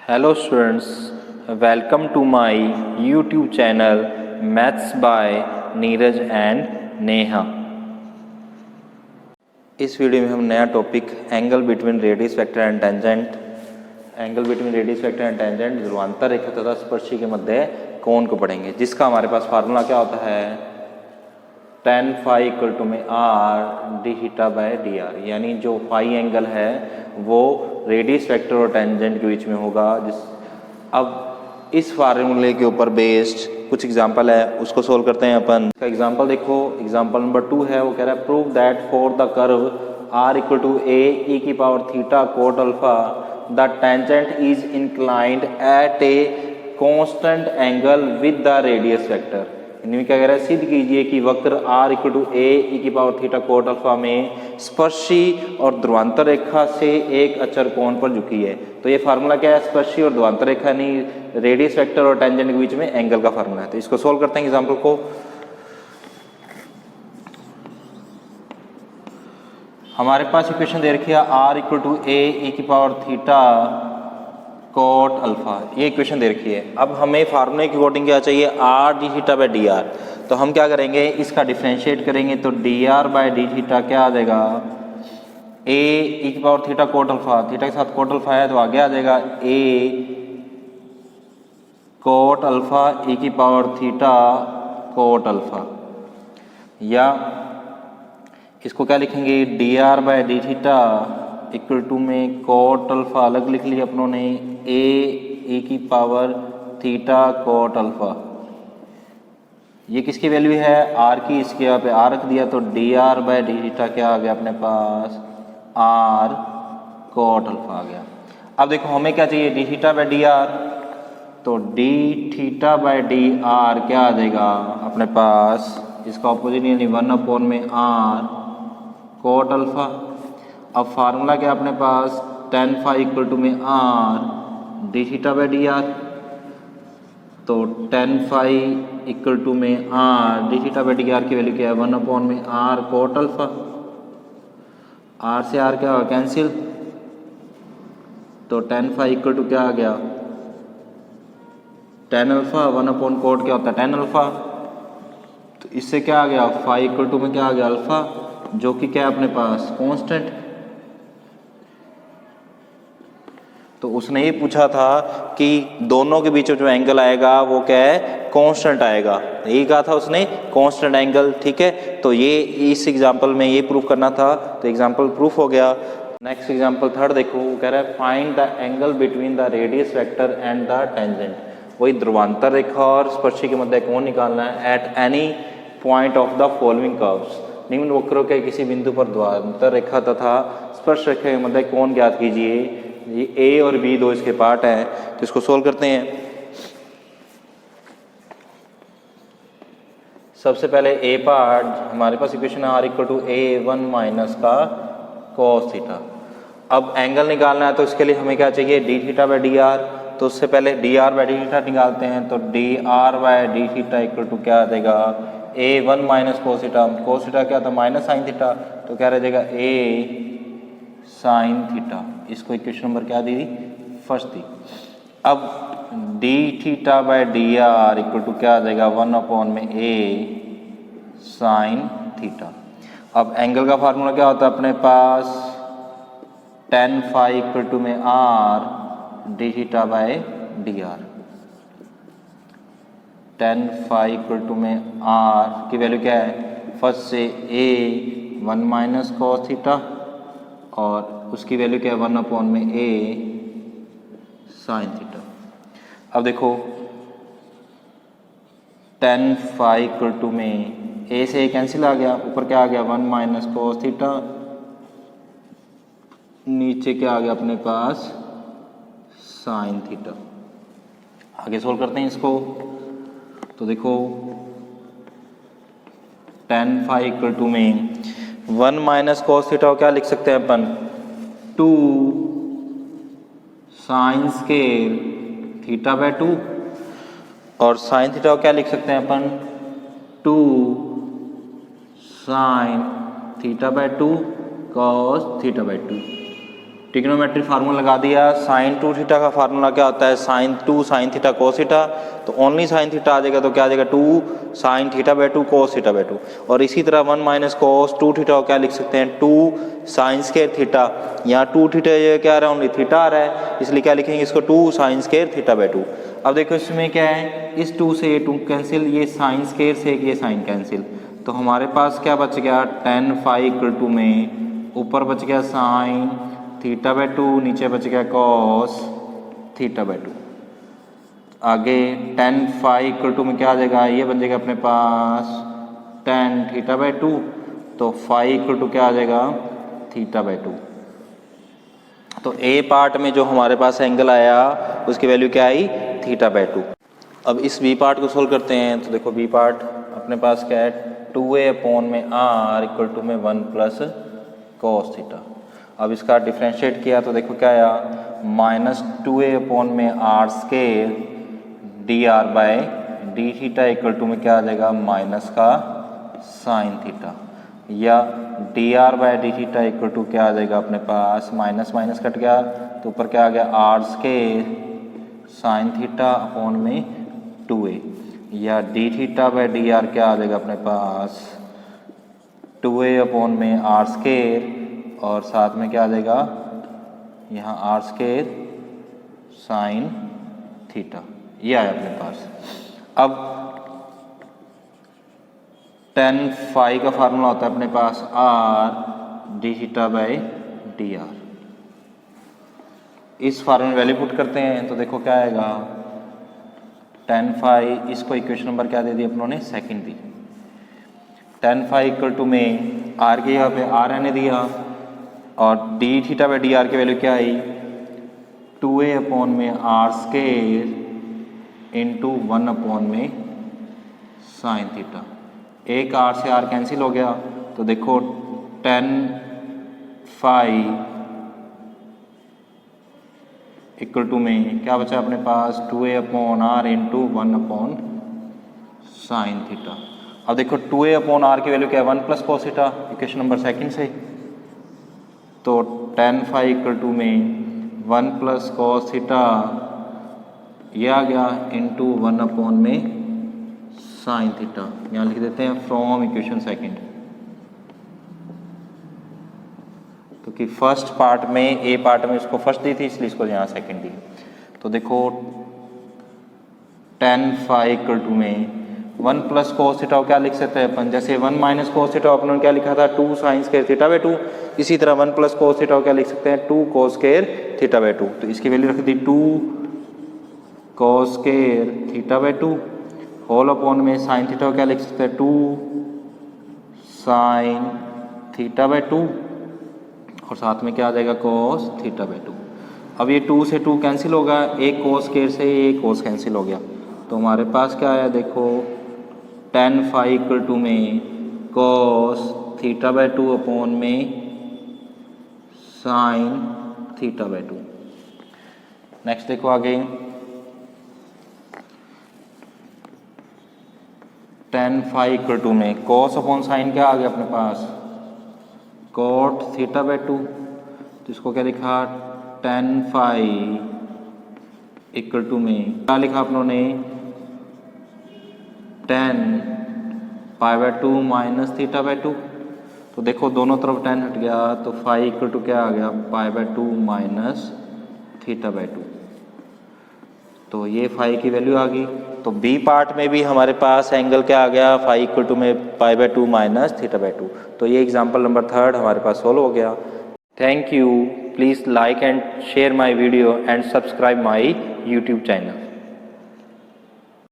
Hello students, welcome to my YouTube channel Maths by Neeraj and Neha. इस video में हम नया topic angle between radius vector and tangent ध्रुवांतर रेखा तथा स्पर्शी के मध्य कोण को पढ़ेंगे, जिसका हमारे पास फार्मूला क्या होता है tan phi इक्वल टू में r d theta by d are, यानी जो फाई एंगल है वो रेडियस वेक्टर और टेंजेंट के बीच में होगा। अब इस फार्मूले के ऊपर बेस्ड कुछ एग्जांपल है, उसको सोल्व करते हैं अपन। इसका एग्जांपल देखो, एग्जांपल नंबर 2 है, वो कह रहा है prove that for the curve r equal to a e की power theta cot alpha the tangent is inclined at a constant angle with the radius vector. इनमें क्या कह रहा है, सिद्ध कीजिए कि वक्र r equal to a e की पावर थीटा कोट अल्फा में स्पर्शी और ध्रुवांतर रेखा से एक अचर कोण पर झुकी है। तो ये फार्मूला क्या है, स्पर्शी और ध्रुवांतर रेखा यानी रेडियस वेक्टर और टेंजेंट के बीच में एंगल का फार्मूला है। तो इसको सोल्व करते हैं एग्जाम्पल को। हमारे पास इक्वेशन दे रखी है r equal to a e की पावर थीटा कोट अल्फा, ये इक्वेशन दे रखी है। अब हमें फार्मूले के अकॉर्डिंग क्या चाहिए, r d theta by d r. तो हम क्या करेंगे, इसका डिफरेंशिएट करेंगे तो d r by d theta क्या आ जाएगा, a e की power theta cot alpha, theta के साथ कोट अल्फा है तो आगे आ जाएगा a कोट अल्फा e की पावर थीटा कोट अल्फा, या इसको क्या लिखेंगे d r by d theta equal to में कोट अल्फा अलग लिख लिया अपनों ने, a e की पावर थीटा कोट अल्फा। ये किसकी वैल्यू है, r की, इसके यहाँ पे r रख दिया तो d r by d theta क्या आ गया अपने पास, r कोट अल्फा आ गया। अब देखो हमें क्या चाहिए, d theta by d r, तो d theta by d r क्या आ जाएगा अपने पास, इसका ऑपोजिट यानी 1 में r कोट अल्फा। अब फार्मूला क्या अपने पास, tan phi इक्वल टू में r d theta by d r, तो tan phi इक्वल टू में r d theta by d r की वैल्यू क्या है, 1 में r कोट अल्फा। r से r क्या होगा, कैंसिल, तो tan phi इक्वल टू क्या आ गया, tan अल्फा, 1 कोट क्या होता है tan अल्फा, तो इससे क्या आ गया, phi इक्वल टू में क्या आ गया अल्फा, जो कि क्या है अपने पास कांस्टेंट। तो उसने ये पूछा था कि दोनों के बीच में जो एंगल आएगा वो क्या है, कांस्टेंट आएगा, यही कहा था उसने, कांस्टेंट एंगल, ठीक है। तो ये इस एग्जांपल में ये प्रूफ करना था, तो एग्जांपल प्रूफ हो गया। नेक्स्ट एग्जांपल थर्ड देखो, वो कह रहा है find the angle between the radius vector and the tangent. वही ध्रुवांतर रेखा और स्पर्शी के मध्य कोण निकालना है at any point of the following curves. निम्न वक्रों के किसी बिंदु पर ध्रुवांतर रेखा तथा स्पर्श रेखा के मध्य कोण ज्ञात कीजिए। ये a और b दो इसके पार्ट हैं, तो इसको सोल्व करते हैं। सबसे पहले a पार्ट, हमारे पास इक्वेशन है r equal to a1 minus का cos थीटा। अब एंगल निकालना है तो इसके लिए हमें क्या चाहिए, d theta by d r. तो उससे पहले d r by d theta निकालते हैं, तो d r by d theta equal to क्या आ जाएगा, a1 minus cos theta. Cos theta क्या था, माइनस साइन थीटा, तो क्या रह जाएगा a साइन थीटा। इसको इक्वेशन नंबर क्या दी थी, फर्स्ट थी। अब d theta by d r equal to क्या आ जाएगा, 1 में a साइन थीटा। अब एंगल का फार्मूला क्या होता है अपने पास, tan phi इक्वल टू में r d theta by d r. tan phi equal to में r की वैल्यू क्या है, फर्स्ट से a 1 माइनस कॉस थीटा और उसकी वैल्यू क्या है, 1 में a साइन थीटा। अब देखो tan phi इक्वल टू में a से a कैंसिल आ गया, ऊपर क्या आ गया 1 माइनस कॉस थीटा, नीचे क्या आ गया अपने पास साइन थीटा। आगे सोल्व करते हैं इसको। तो देखो tan phi इक्वल टू में 1 माइनस कॉस थीटा को क्या लिख सकते हैं अपन, 2 साइन स्केल थीटा बाय 2, और साइन थीटा को क्या लिख सकते हैं अपन, 2 sine theta by 2 cos theta by 2। Trigonometry formula लगा दिया। साइन 2 थीटा का फार्मूला क्या होता है, sine 2 sine theta cos theta, तो ओनली साइन थीटा आ जाएगा तो क्या आ जाएगा 2 sine theta by 2 cos theta by 2। और इसी तरह 1 माइनस कोस 2 थीटा को क्या लिख सकते हैं 2 साइन स्क्वायर थीटा। यहाँ 2 थीटा ये क्या आ रहा है, ओनली थीटा आ रहा है, इसलिए क्या लिखेंगे इसको 2 साइन स्क्वायर थीटा बाई 2। अब देखो इसमें क्या है, इस 2 से ये 2 कैंसिल, ये साइन स्क्वायर से ये साइन कैंसिल, तो हमारे पास क्या बच गया tan फाई इक्वल टू में ऊपर बच गया साइन थीटा बाई 2, नीचे बच गया कॉस थीटा बाई 2। आगे tan फाई इक्वल टू में क्या आ जाएगा, ये बन जाएगा अपने पास tan थीटा बाई 2, तो फाई इक्वल टू क्या आ जाएगा थीटा बाई 2। तो ए पार्ट में जो हमारे पास एंगल आया उसकी वैल्यू क्या आई थीटा बाई 2। अब इस बी पार्ट को सोल्व करते हैं, तो देखो बी पार्ट अपने पास क्या है 2a अपॉन में r इक्वल टू में 1 प्लस कॉस थीटा। अब इसका डिफ्रेंशिएट किया तो देखो क्या आया, माइनस 2a अपॉन में r square d r by d theta equal to में क्या आ जाएगा माइनस का साइन थीटा, या d r by d theta equal to क्या आ जाएगा अपने पास माइनस माइनस कट गया तो ऊपर क्या आ गया r square sine theta upon में 2a, या d theta by d r क्या आ जाएगा अपने पास 2a अपॉन में आर स्केयर, और साथ में क्या आ जाएगा यहाँ आर स्केयर साइन थीटा, ये आया अपने पास। अब tan फाई का फार्मूला होता है अपने पास r d theta by d are. इस फार्मूले वैल्यू पुट करते हैं तो देखो क्या आएगा tan फाई, इसको इक्वेशन नंबर क्या दे दी अपनों ने सेकंड दी। tan फाई इक्वल टू में r के यहाँ पे r रहने दिया, और d theta by d r की वैल्यू क्या आई 2a अपॉन में r स्केयर इंटू 1 अपॉन में साइन थीटा। एक r से r कैंसिल हो गया तो देखो tan फाई इक्वल टू में क्या बचा अपने पास 2a upon r into 1 upon sine theta. अब देखो 2a अपॉन r की वैल्यू क्या है 1 plus cos theta, equation number second से, तो tan फाई इक्वल टू में 1 प्लस कोस थीटा ये आ गया इंटू 1 अपॉन में साइन थीटा। यहाँ लिख देते हैं फ्रॉम इक्वेशन सेकंड, क्योंकि फर्स्ट पार्ट में ए पार्ट में इसको फर्स्ट दी थी इसलिए इसको यहाँ सेकंड दी। तो देखो tan फाई इक्वल टू में 1 प्लस कोस थीटा को क्या लिख सकते हैं अपन, जैसे 1 माइनस कोस थीटा अपन ने क्या लिखा था 2 साइन स्क्वायर थीटा बाई 2, इसी तरह 1 प्लस कोस थीटा को क्या लिख सकते हैं 2 कोस स्क्वायर थीटा बाई 2। तो इसकी वैल्यू रख दी 2 cos square theta by 2 whole upon में साइन थीटा को क्या लिख सकते हैं 2 साइन थीटा बाई 2, और साथ में क्या आ जाएगा कोस थीटा बाई 2। अब ये 2 से 2 कैंसिल होगा, एक कोस स्क्वायर से एक कोस कैंसिल हो गया, तो हमारे पास क्या आया देखो tan फाई इक्वल टू में कोस थीटा बाई 2 अपॉन में साइन थीटा बाई 2। नेक्स्ट देखो आगे tan फाई इक्वल टू में कोस अपॉन साइन क्या आ गया अपने पास कोट थीटा बाई 2, तो इसको क्या लिखा tan फाई इक्वल टू में क्या लिखा आप लोगों ने tan pi by 2 minus theta by 2। तो देखो दोनों तरफ tan हट गया तो फाई इक्वल टू क्या आ गया pi by 2 minus theta by 2, तो ये फाई की वैल्यू आ गई। तो बी पार्ट में भी हमारे पास एंगल क्या आ गया फाई इक्वल टू में pi by 2 minus theta by 2। तो ये एग्जाम्पल नंबर 3 हमारे पास सोल्व हो गया। Thank you, please like and share my video and subscribe my YouTube channel.